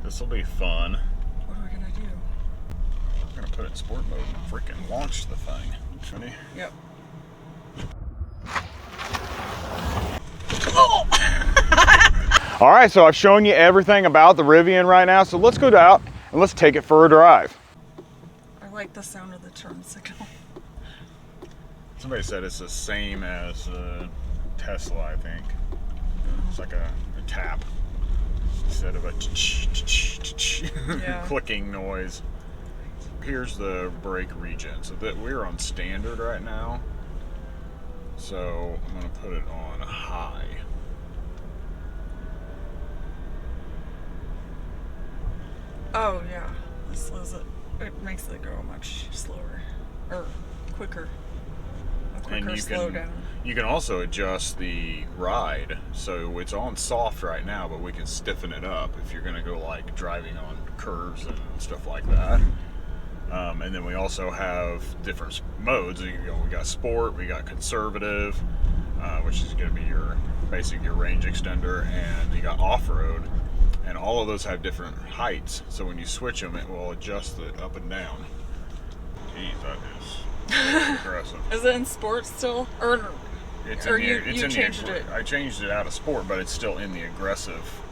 This will be fun. What are we gonna do? I'm gonna put it in sport mode and freaking launch the thing. Ready? Yep. Oh! All right, so I've shown you everything about the Rivian right now, so let's go out and let's take it for a drive. I like the sound of the turn signal. Somebody said it's the same as Tesla, I think. It's like a tap instead of a clicking noise. Here's the brake regen. So that we're on standard right now. So I'm gonna put it on high. Oh yeah, this is it makes it go much slower or quicker. A quicker slowdown. You can also adjust the ride, so it's on soft right now, but we can stiffen it up if you're gonna go like driving on curves and stuff like that. And then we also have different modes. We got sport, we got conservative, which is going to be your range extender, and you got off-road, and all of those have different heights. So when you switch them, it will adjust it up and down. Geez, that is aggressive. Is it in sport still, or you changed it? I changed it out of sport, but it's still in the aggressive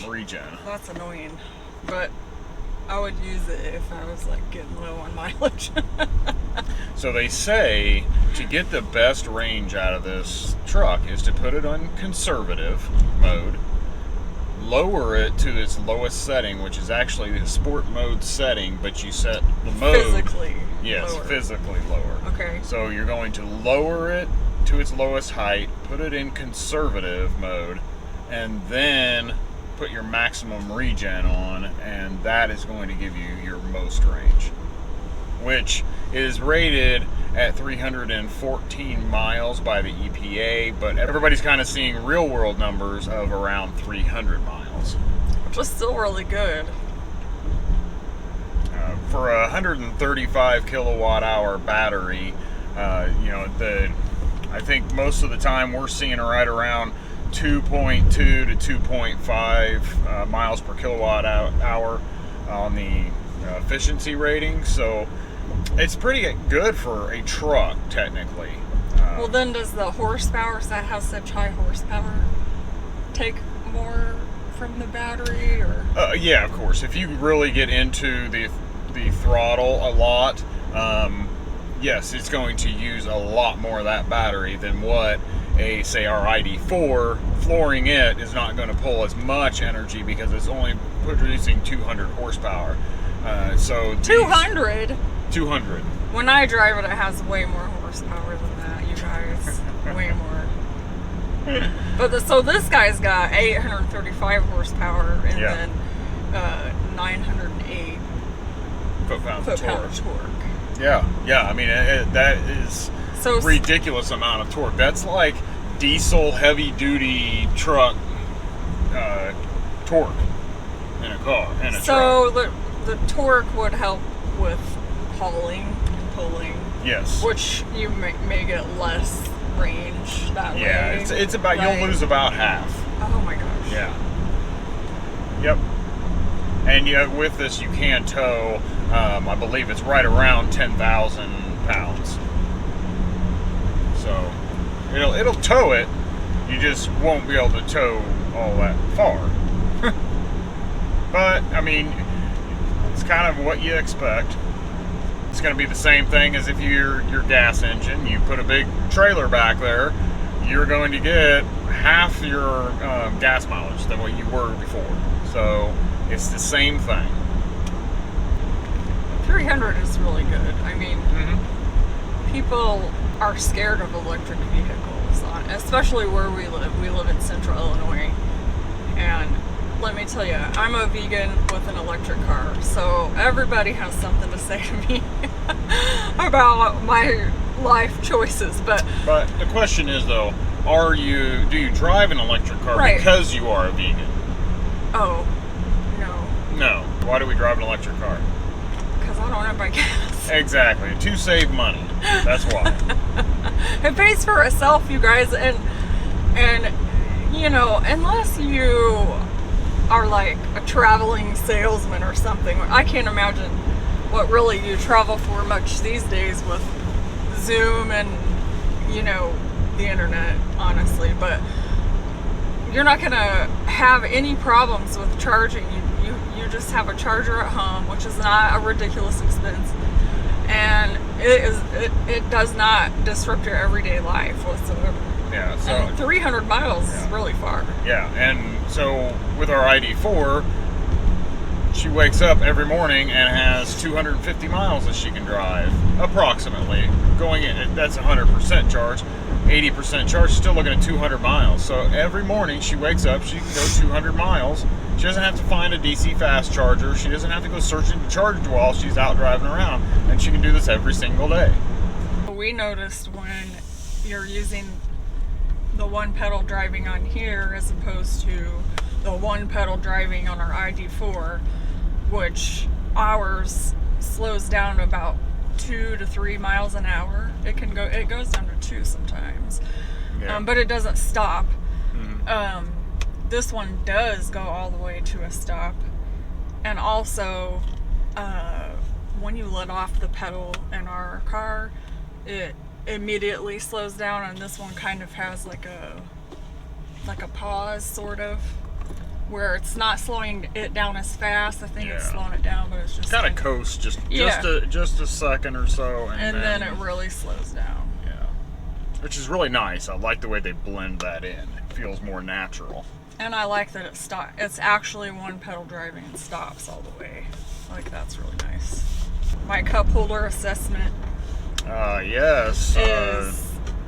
regen. That's annoying, but I would use it if I was like getting low on mileage. So they say to get the best range out of this truck is to put it on conservative mode, lower it to its lowest setting, which is actually the sport mode setting, but you set the mode physically lower. Physically lower. Okay. So you're going to lower it to its lowest height, put it in conservative mode, and then put your maximum regen on, and that is going to give you your most range, which is rated at 314 miles by the EPA, but everybody's kind of seeing real world numbers of around 300 miles. Which is still really good. For a 135 kilowatt hour battery, I think most of the time we're seeing right around 2.2 to 2.5 miles per kilowatt hour on the efficiency rating, so it's pretty good for a truck technically. Well, then does the horsepower, that has such high horsepower, take more from the battery, or? Yeah, of course. If you really get into the throttle a lot, yes, it's going to use a lot more of that battery than what say our ID4, flooring it is not going to pull as much energy because it's only producing 200 horsepower. So 200? 200. When I drive it, it has way more horsepower than that, you guys. Way more. But so this guy's got 835 horsepower and then 908 foot-pound of torque. Yeah. I mean, that is ridiculous amount of torque. That's like diesel heavy-duty truck torque in a car. So the torque would help with hauling and pulling. Yes. Which you may get less range that way. Yeah, it's about, you'll lose about half. Oh my gosh. Yeah. Yep. And with this, you can tow, I believe it's right around 10,000 pounds. So it'll tow it. You just won't be able to tow all that far. But I mean, it's kind of what you expect. It's going to be the same thing as if you're your gas engine. You put a big trailer back there, you're going to get half your gas mileage than what you were before. So it's the same thing. 300 is really good. I mean, people are scared of electric vehicles, especially where we live. We live in central Illinois, and let me tell you, I'm a vegan with an electric car, so everybody has something to say to me about my life choices. But the question is though, do you drive an electric car because you are a vegan? Oh, no. Why do we drive an electric car? Because I don't want to buy gas. Exactly, to save money. That's why. It pays for itself, you guys, and unless you are like a traveling salesman or something. I can't imagine what really you travel for much these days with Zoom and, you know, the internet, honestly. But you're not going to have any problems with charging. You just have a charger at home, which is not a ridiculous expense. And it does not disrupt your everyday life whatsoever. Yeah, so and 300 miles is really far. Yeah, and so with our ID4, she wakes up every morning and has 250 miles that she can drive, approximately. Going in, that's 100% charge. 80% charge, still looking at 200 miles. So every morning she wakes up, she can go 200 miles. She doesn't have to find a DC fast charger. She doesn't have to go searching to charge while she's out driving around. And she can do this every single day. We noticed when you're using the one pedal driving on here as opposed to the one pedal driving on our ID4, which ours slows down to about 2 to 3 miles an hour. It goes down to 2 sometimes. Yeah. But it doesn't stop. Mm-hmm. This one does go all the way to a stop. And also, when you let off the pedal in our car, it immediately slows down, and this one kind of has like a pause, sort of, where it's not slowing it down as fast. I think it's slowing it down, but it's just kind of coasts just a second or so, and then it really slows down. Yeah, which is really nice. I like the way they blend that in. It feels more natural. And I like that it's actually one pedal driving and stops all the way. Like, that's really nice. My cup holder assessment. Yes.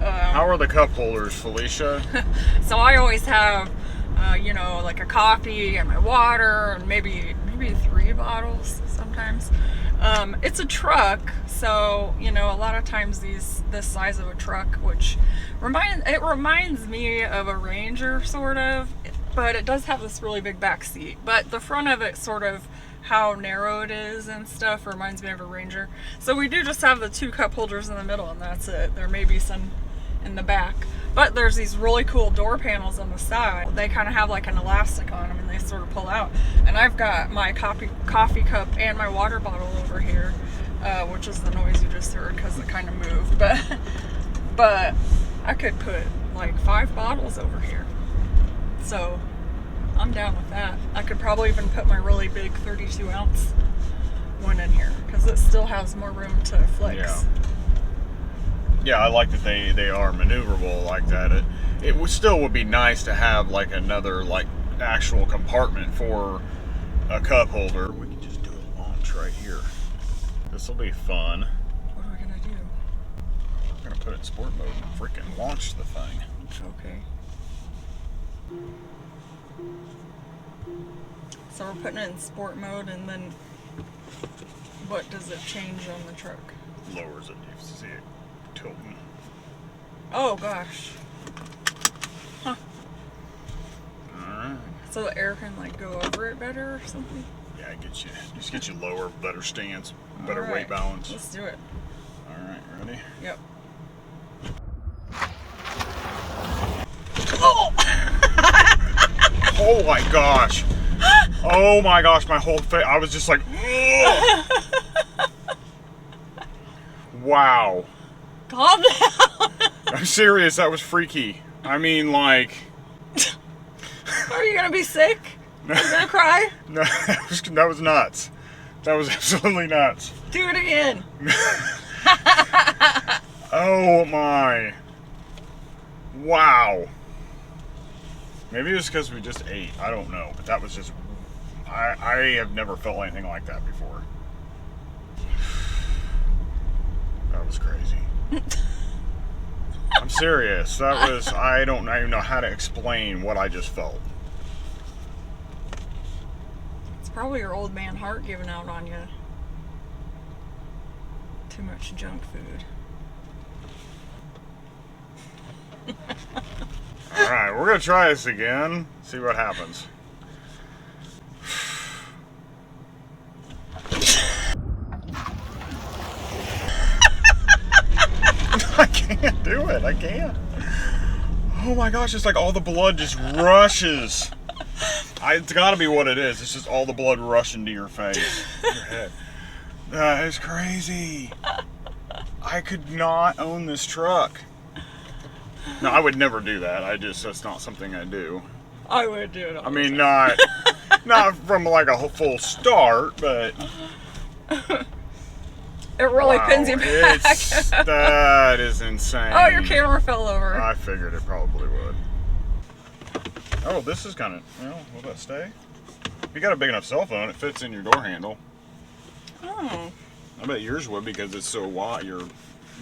How are the cup holders, Felicia? So I always have, like a coffee and my water and maybe 3 bottles sometimes. It's a truck, so, a lot of times this size of a truck, which reminds me of a Ranger, sort of, but it does have this really big back seat. But the front of it, sort of, how narrow it is and stuff, reminds me of a Ranger. So we do just have the 2 cup holders in the middle, and that's it. There may be some in the back, but there's these really cool door panels on the side. They kind of have like an elastic on them, and they sort of pull out. And I've got my coffee cup and my water bottle over here, which is the noise you just heard because it kind of moved. But I could put like 5 bottles over here, so I'm down with that. I could probably even put my really big 32 ounce one in here because it still has more room to flex. Yeah, I like that they are maneuverable like that. It would be nice to have like another like actual compartment for a cup holder. We can just do a launch right here. This will be fun. What are we gonna do? We're gonna put it in sport mode and freaking launch the thing. Okay. So we're putting it in sport mode, and then what does it change on the truck? Lowers it. You see it tilting. Oh gosh. Huh. Alright. So the air can like go over it better or something? Yeah, get you lower, better stance, better weight balance. Let's do it. Alright, ready? Yep. Oh! Oh my gosh. Oh my gosh, my whole face, I was just like, wow. Calm down. I'm serious, that was freaky. I mean, like. Are you gonna be sick? Are you gonna cry? No, that was nuts. That was absolutely nuts. Do it again. Oh my. Wow. Maybe it was because we just ate. I don't know. But that was just. I have never felt anything like that before. That was crazy. I'm serious. That was. I don't even know how to explain what I just felt. It's probably your old man heart giving out on you. Too much junk food. Alright, we're going to try this again. See what happens. I can't do it. I can't. Oh my gosh, it's like all the blood just rushes. It's got to be what it is. It's just all the blood rushing to your face, your head. That is crazy. I could not own this truck. No, I would never do that. That's not something I do. I would do it all I mean, not from like a full start, but it really pins you back. That is insane. Oh, your camera fell over. I figured it probably would. Oh, this is kind of, will that stay? If you got a big enough cell phone, it fits in your door handle. Oh. I bet yours would because it's so wide. Yours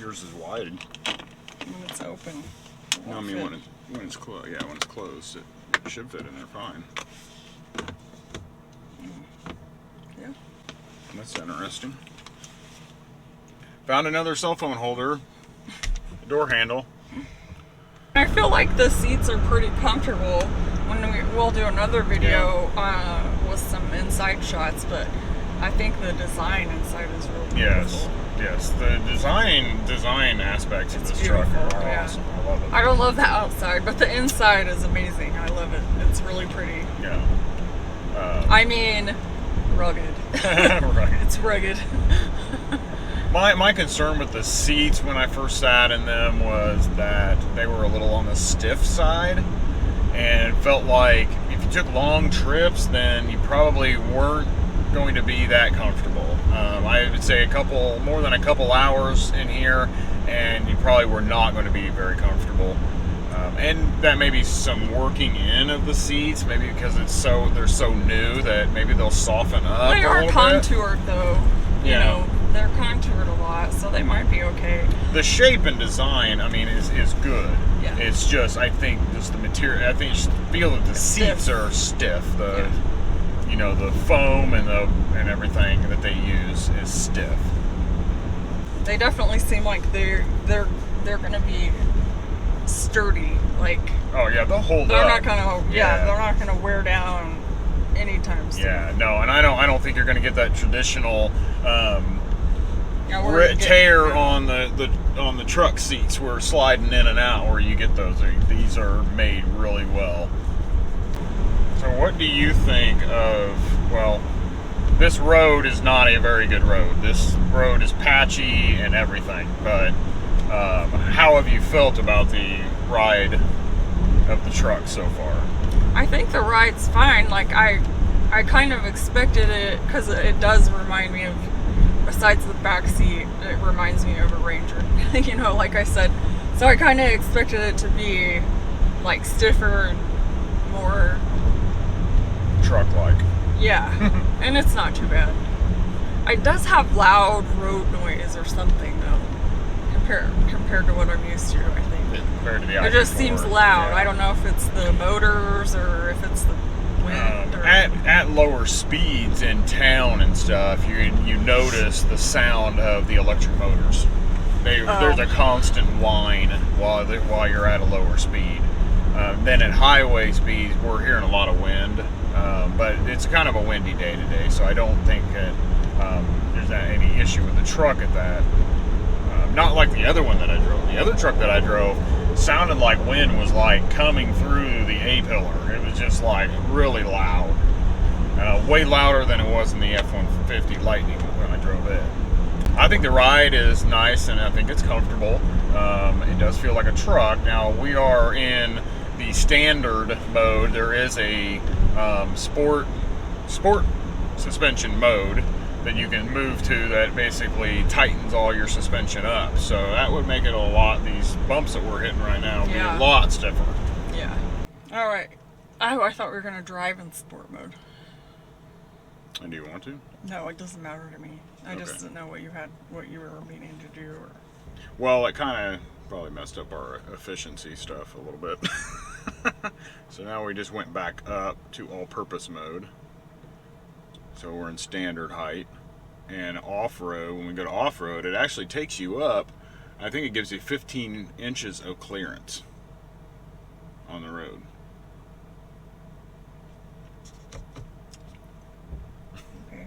is wide. When it's open. No, I mean when it's closed. Yeah, when it's closed, it should fit in there fine. Yeah. That's interesting. Found another cell phone holder. Door handle. I feel like the seats are pretty comfortable. We'll do another video with some inside shots, but I think the design inside is really beautiful. Yes. The design aspects of this truck are awesome. I love it. I don't love the outside, but the inside is amazing. I love it. It's really pretty. Yeah. I mean, rugged. Rugged. It's rugged. My concern with the seats when I first sat in them was that they were a little on the stiff side, and it felt like if you took long trips, then you probably weren't going to be that comfortable. I would say more than a couple hours in here, and you probably were not going to be very comfortable. And that may be some working in of the seats, maybe because they're so new that maybe they'll soften up. They are contoured though. You Yeah. know, they're contoured a lot, so they might be okay. The shape and design, I mean, is good. Yeah. It's just, I think, just the material. I think you just feel that the seats are stiff. The foam and everything that they use is stiff. They definitely seem like they're gonna be sturdy. Like, Oh yeah, they'll hold they're up. not gonna they're not gonna wear down anytime soon. Yeah, no, and I don't think you're gonna get that traditional Yeah, tear on the truck seats where sliding in and out where you get those. These are made really well. So what do you think of, this road is not a very good road. This road is patchy and everything, but how have you felt about the ride of the truck so far? I think the ride's fine. Like, I kind of expected it, because it does remind me of, besides the back seat, it reminds me of a Ranger. You know, like I said. So I kind of expected it to be like stiffer and more Truck-like. Yeah, and it's not too bad. It does have loud road noise or something though, compared to what I'm used to. I think Compared to the it just seems loud. Yeah. I don't know if it's the motors or if it's the wind. At lower speeds in town and stuff, you notice the sound of the electric motors. There's a constant whine while you're at a lower speed. Then at highway speeds, we're hearing a lot of wind. But it's kind of a windy day today, so I don't think that there's any issue with the truck at that. Not like the other one that I drove. The other truck that I drove sounded like wind was like coming through the A-pillar. It was just like really loud. Way louder than it was in the F-150 Lightning when I drove it. I think the ride is nice and I think it's comfortable. It does feel like a truck. Now we are in the standard mode. There is a sport suspension mode that you can move to that basically tightens all your suspension up. So that would make it these bumps that we're hitting right now, be a lot stiffer. Yeah. All right. Oh, I thought we were gonna drive in sport mode. And do you want to? No, it doesn't matter to me. I Okay. just didn't know what you were meaning to do. Well, it kind of probably messed up our efficiency stuff a little bit. So now we just went back up to all-purpose mode. So we're in standard height. And off-road, when we go to off-road, it actually takes you up. I think it gives you 15 inches of clearance on the road. Okay.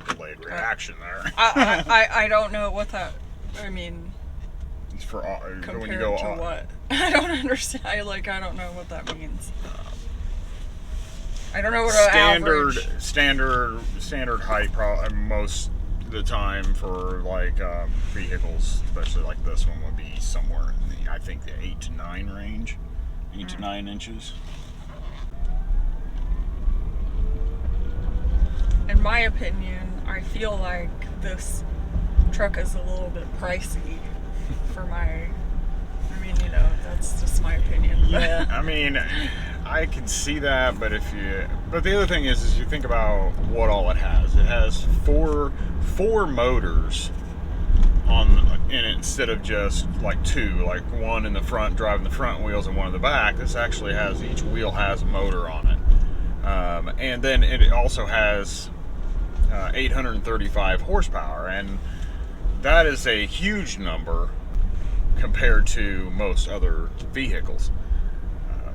Delayed reaction there. I don't know what that. I mean, It's for when you compared go to off. what? I don't understand. I don't know what that means. I don't know what an average. Standard height, probably most of the time for like vehicles, especially like this one, would be somewhere in the, I think, the 8 to 9 range, 8 to 9 inches. In my opinion, I feel like this truck is a little bit pricey for my. I mean, you know, that's just my opinion. Yeah, I mean, I can see that, but but the other thing is you think about what all it has. It has four motors in it instead of just like two, like one in the front driving the front wheels and one in the back. This actually has, each wheel has a motor on it, and then it also has 835 horsepower, and that is a huge number compared to most other vehicles.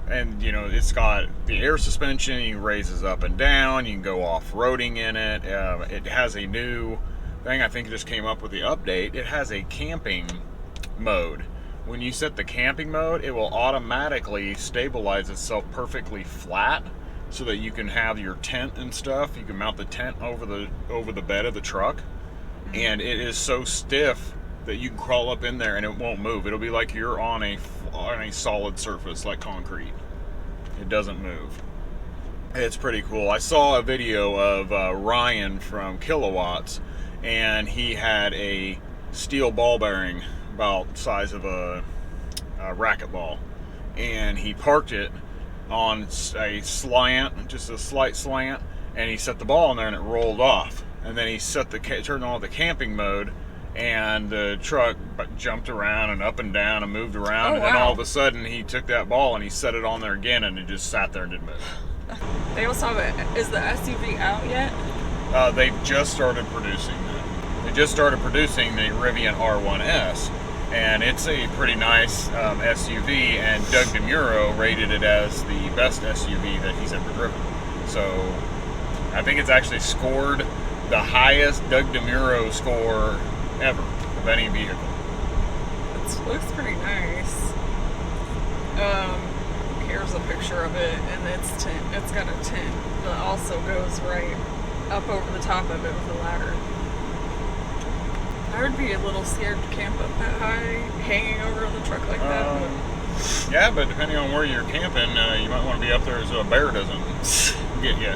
And you know, it's got the air suspension, you can raise it up and down, you can go off-roading in it. It has a new thing, I think it just came up with the update. It has a camping mode. When you set the camping mode, it will automatically stabilize itself perfectly flat so that you can have your tent and stuff. You can mount the tent over the bed of the truck, and it is so stiff that you can crawl up in there and it won't move. It'll be like you're on a solid surface like concrete. It doesn't move. It's pretty cool. I saw a video of Ryan from Kilowatts, and he had a steel ball bearing about the size of a racquetball, and he parked it on a slant, just a slight slant, and he set the ball in there and it rolled off. And then he turned on the camping mode, and the truck jumped around and up and down and moved around. And then all of a sudden he took that ball and he set it on there again, and it just sat there and didn't move. They also have is the SUV out yet? They've just started producing them. They just started producing the Rivian R1S, and it's a pretty nice SUV, and Doug DeMuro rated it as the best SUV that he's ever driven. So I think it's actually scored the highest Doug DeMuro score ever of any vehicle. It looks pretty nice. Here's a picture of it, and it's got a tent that also goes right up over the top of it with a ladder. I would be a little scared to camp up that high, hanging over the truck like that. Yeah, but depending on where you're camping, you might want to be up there so a bear doesn't get you.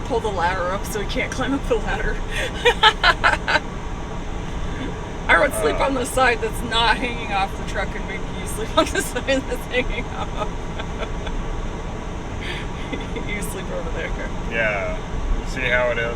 Pull the ladder up so he can't climb up the ladder. I would sleep on the side that's not hanging off the truck and make you sleep on the side that's hanging off. You sleep over there. Yeah. You see how it is?